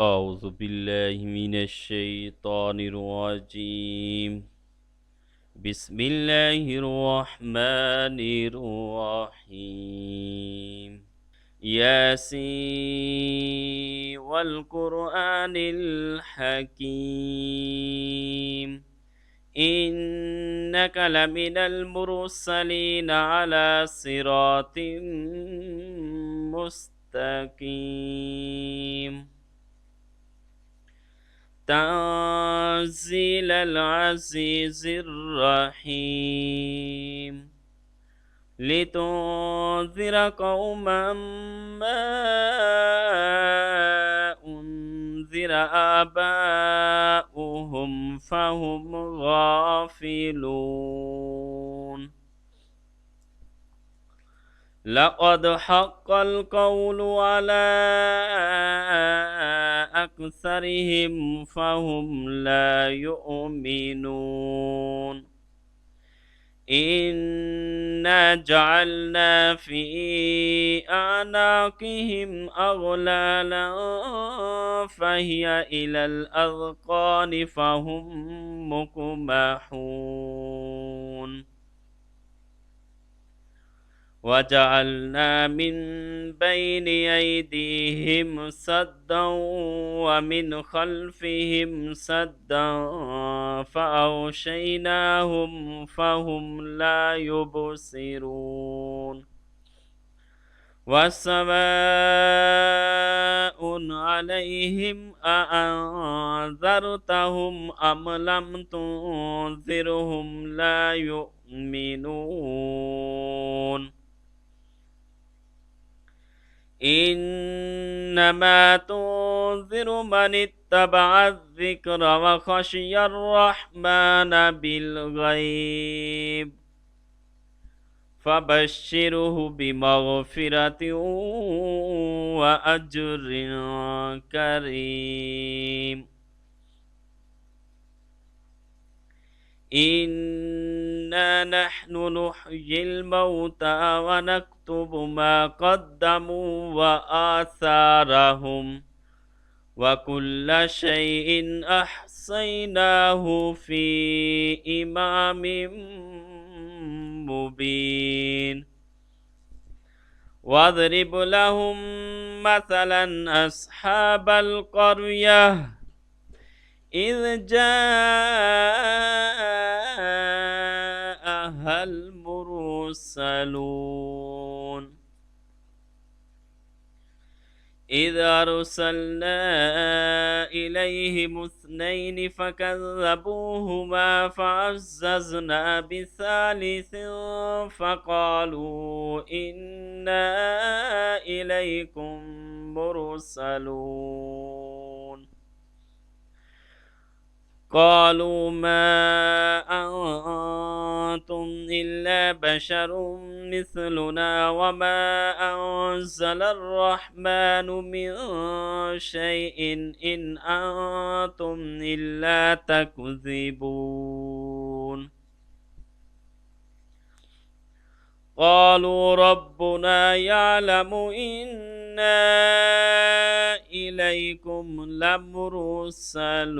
أعوذ بالله من الشيطان الرجيم. بسم الله الرحمن الرحيم. ياسين والقرآن الحكيم. إنك لمن المرسلين على صراط مستقيم. تنزيل العزيز الرحيم. لتنذر قوما ما أنذر آباؤهم فهم غافلون. لقد حق القول على أكثرهم فهم لا يؤمنون. إنا جعلنا في أعناقهم أغلالا فهي إلى الأذقان فهم مقمحون. وجعلنا من بين أيديهم سدا ومن خلفهم سدا فأغشيناهم فهم لا يبصرون. وسواء عليهم أأنذرتهم أم لم تنذرهم لا يؤمنون. إنما تنذر من اتبع الذكر وخشي الرحمن بالغيب فبشره بمغفرة وأجر كريم. إنا نحن نحيي الموتى ونكتب ما قدموا وآثارهم وكل شيء أحصيناه في إمام مبين. واضرب لهم مثلا أصحاب القرية إذ جاءها المرسلون إذ أرسلنا إليهم اثنين فكذبوهما فعززنا بثالث فقالوا إنا إليكم مرسلون. قالوا ما أنتم إلا بشر مثلنا وما أنزل الرحمن من شيء إن أنتم إلا تكذبون. قالوا ربنا يعلم إنا إليكم لمرسلون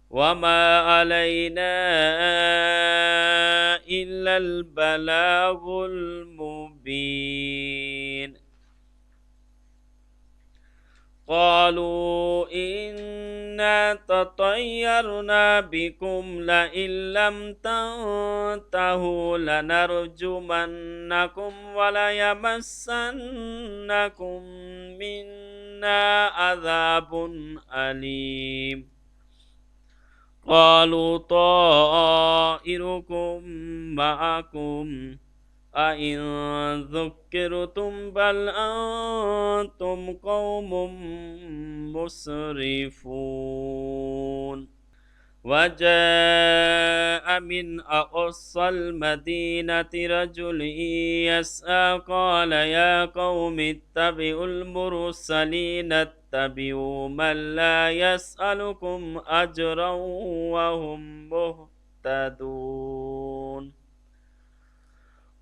وما علينا إلا البلاغ المبين. قالوا إنا تطيرنا بكم لئن لم تنتهوا لنرجمنكم وليمسنكم منا عذاب أليم. قالوا طائركم معكم أئن ذكرتم بل أنتم قوم مسرفون. وجاء من أقصى المدينة رجل يسعى قال يا قوم اتبعوا المرسلين اتبعوا من لا يسألكم أجرا وهم مهتدون.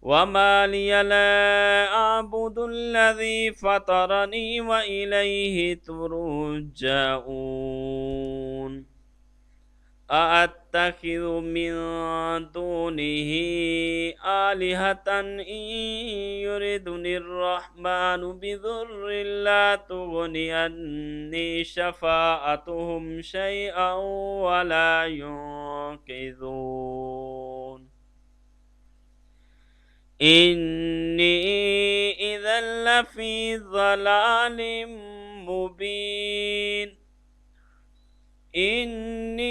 وما لي لا أعبد الذي فطرني وإليه ترجعون أأتخذ من دونه آلهة إن يردني الرحمن بضر لا تغن عني شفاعتهم شيئا ولا ينقذون إني إذا لفي ضلال مبين إني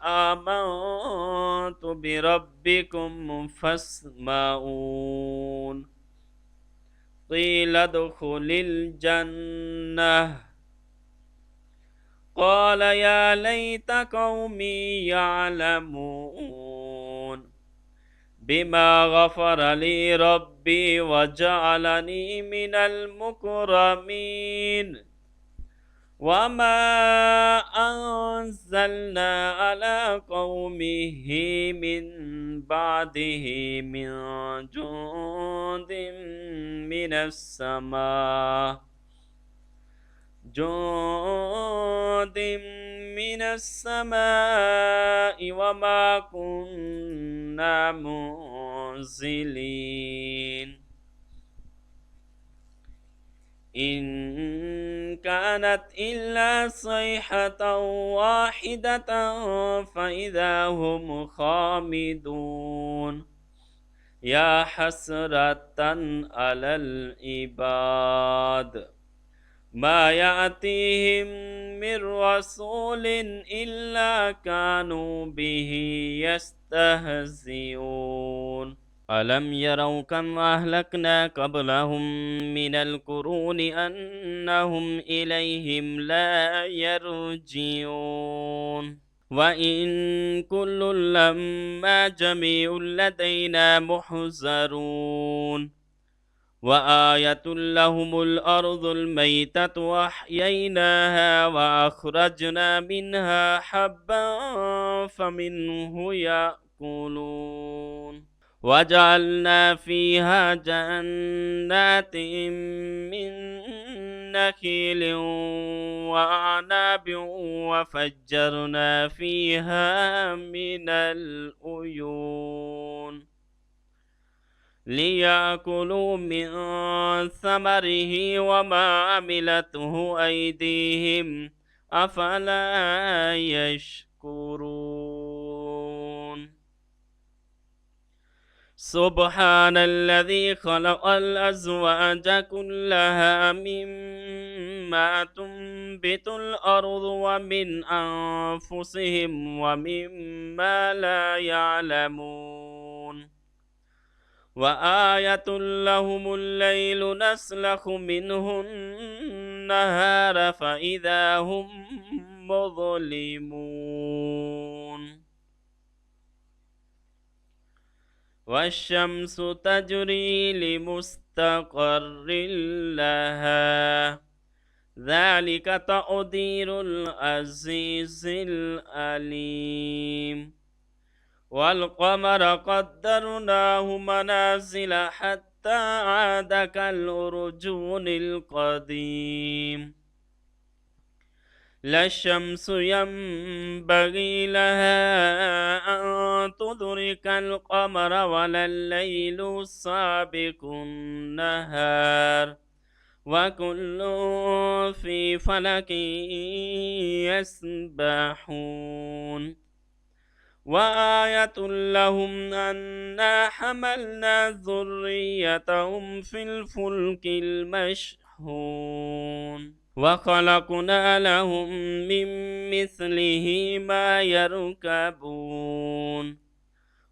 آمنت بربكم فاسمعون قيل ادخل الجنة قال يا ليت قومي يعلمون بما غفر لي ربي وجعلني من المكرمين وما أنزلنا على قومه من بعده من جند من السماء وما كنا منزلين إن كانت إلا صيحة واحدة فإذا هم خامدون يا حسرة على العباد ما يأتيهم من رسول إلا كانوا به يستهزئون ألم يروا كم أهلكنا قبلهم من القرون أنهم إليهم لا يرجعون وإن كل لما جميع لدينا محضرون وآية لهم الأرض الميتة وأحييناها وأخرجنا منها حبا فمنه يأكلون وجعلنا فيها جنات من نخيل وأعناب وفجرنا فيها من العيون ليأكلوا من ثمره وما عملته أيديهم أفلا يشكرون سبحان الذي خلق الأزواج كلها مما تنبت الأرض ومن أنفسهم ومما لا يعلمون وآية لهم الليل نسلخ منه النهار فإذا هم مظلمون والشمس تجري لمستقر لها ذلك تقدير العزيز العليم والقمر قدرناه منازل حتى عاد كالأرجون القديم لا الشمس ينبغي لها أن تدرك القمر ولا الليل سابق النهار وكل في فلك يسبحون وآية لهم أنا حملنا ذريتهم في الفلك المشحون وخلقنا لهم من مثله ما يركبون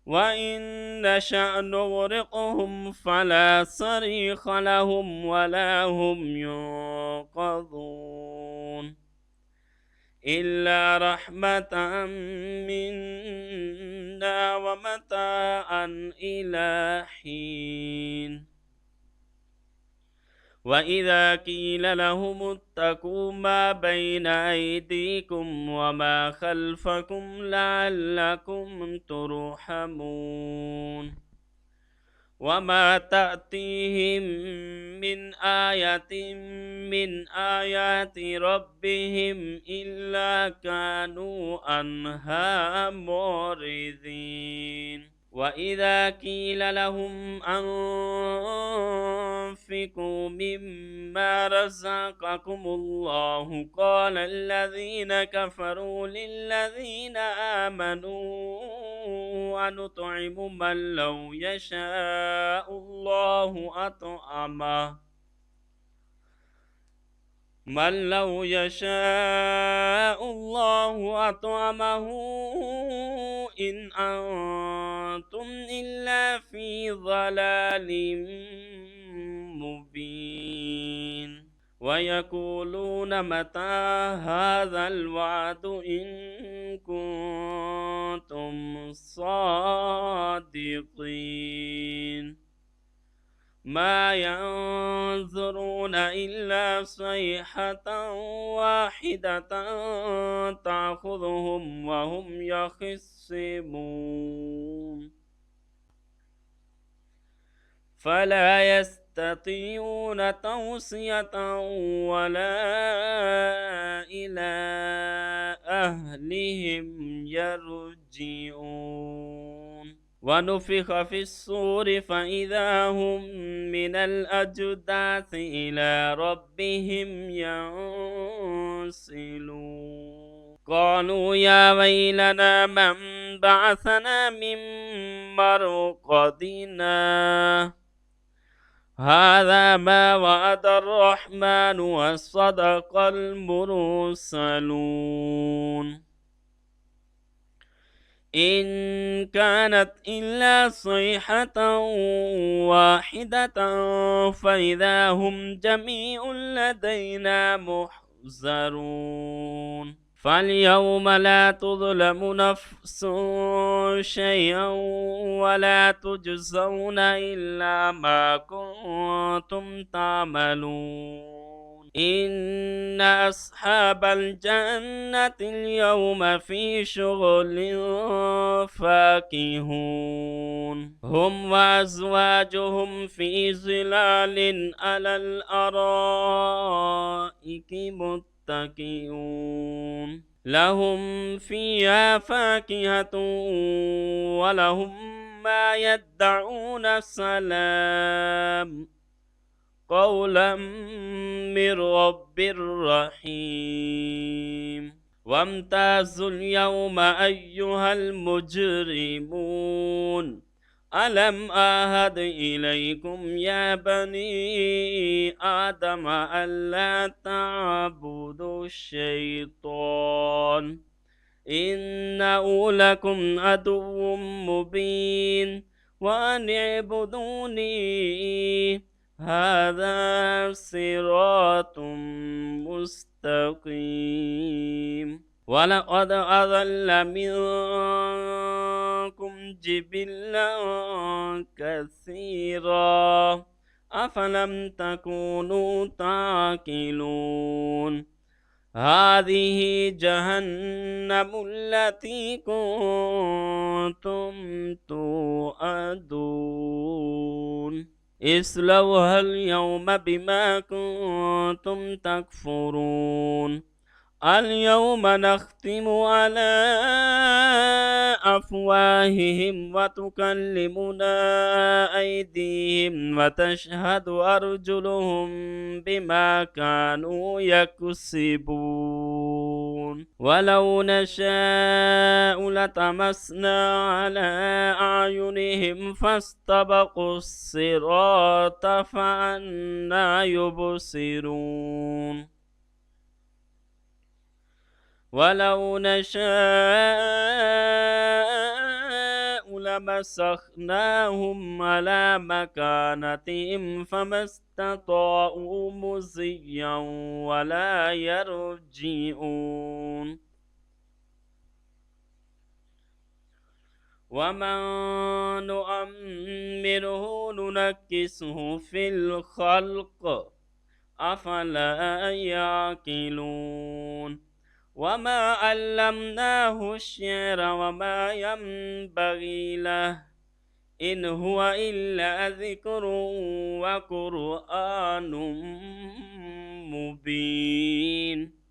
وإن نشأ نغرقهم فلا صريخ لهم ولا هم ينقذون إلا رحمة منا ومتاعا إلى حين وإذا قيل لهم اتقوا ما بين أيديكم وما خلفكم لعلكم ترحمون وما تأتيهم من آية من آيات ربهم إلا كانوا عنها معرضين وإذا قيل لهم أنفقوا مما رزقكم الله قال الذين كفروا للذين آمنوا أنطعم من لو يشاء الله أطعمه إن أنتم إلا في ضلال مبين ويقولون متى هذا الوعد إن كنتم صادقين ما ينظرون إلا صيحة واحدة تأخذهم وهم يخصمون فلا يستطيعون توصية ولا إلى أهلهم يرجعون ونفخ في الصور فإذا هم من الأجداث إلى ربهم ينسلون قالوا يا ويلنا من بعثنا من مرقدنا هذا ما وعد الرحمن وصدق المرسلون إن كانت إلا صيحة واحدة فإذا هم جميع لدينا محضرون فاليوم لا تظلم نفس شيئا ولا تجزون إلا ما كنتم تعملون إن أصحاب الجنة اليوم في شغل فاكهون هم وأزواجهم في ظلال على الأرائك متكئون لهم فيها فاكهة ولهم ما يدعون سلام قولا من رب رحيم وامتازوا اليوم أيها المجرمون ألم أعهد إليكم يا بني آدم ألا تعبدوا الشيطان إنه لكم عدو مبين وأن اعبدوني هذا صراط مستقيم ولقد أضل منكم جبلا كثيرا أفلم تكونوا تعقلون هذه جهنم التي كنتم توعدون اصلوها اليوم بما كنتم تكفرون اليوم نختم على أفواههم وتكلمنا أيديهم وتشهد أرجلهم بما كانوا يكسبون ولو نشاء لطمسنا على أعينهم فاستبقوا الصراط فأنى يبصرون ولو نشاء لمسخناهم على مكانتهم فما استطاعوا مضيا ولا يرجعون ومن نؤمره ننكسه في الخلق أفلا يعقلون وما علمناه الشعر وما ينبغي له إن هو إلا ذكر وقرآن مبين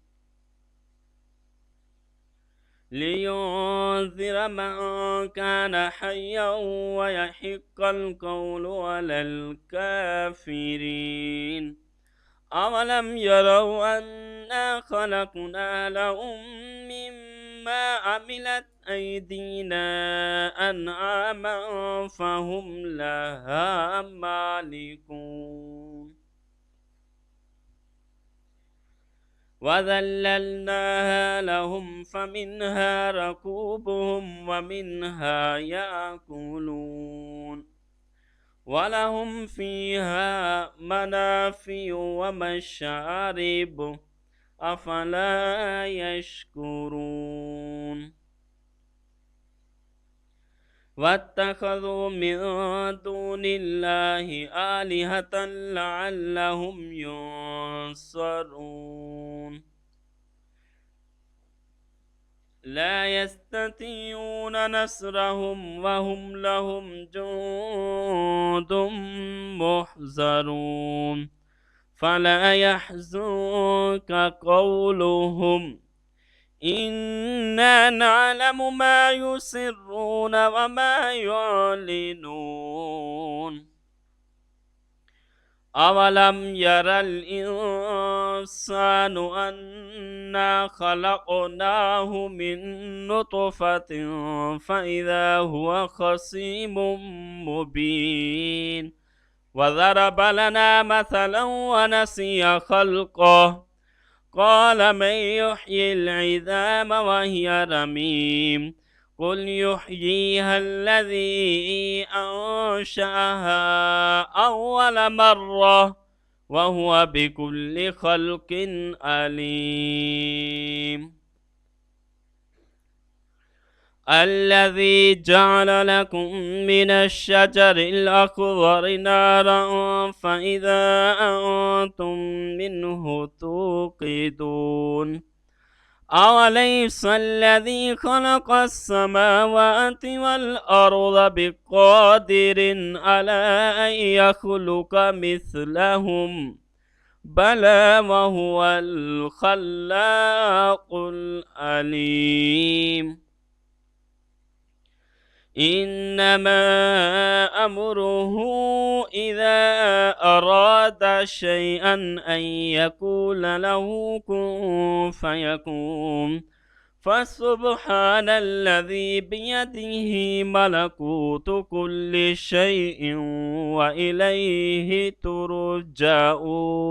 لينذر من كان حيا ويحق القول على الكافرين أولم يروا أنا خلقنا لهم مما عملت أيدينا أنعاما فهم لها مالكون وذللناها لهم فمنها ركوبهم ومنها يأكلون ولهم فيها منافع ومشارب أفلا يشكرون واتخذوا من دون الله آلهة لعلهم ينصرون لا يستطيعون نصرهم وهم لهم جند محضرون فلا يحزنك قولهم إنا نعلم ما يسرون وما يعلنون أولم ير الإنسان أنا خلقناه من نطفة فإذا هو خصيم مبين وضرب لنا مثلا ونسي خلقه قال من يحيي العظام وهي رميم قل يحييها الذي أنشأها أول مرة وهو بكل خلق عليم الذي جعل لكم من الشجر الأخضر نارا فإذا أنتم منه توقدون أوليس الذي خلق السماوات والأرض بقادر على أن يخلق مثلهم بلى وهو الخلاق العليم إنما أمره إذا أراد شيئا أن يقول له كن فيكون فسبحان الذي بيده ملكوت كل شيء وإليه ترجعون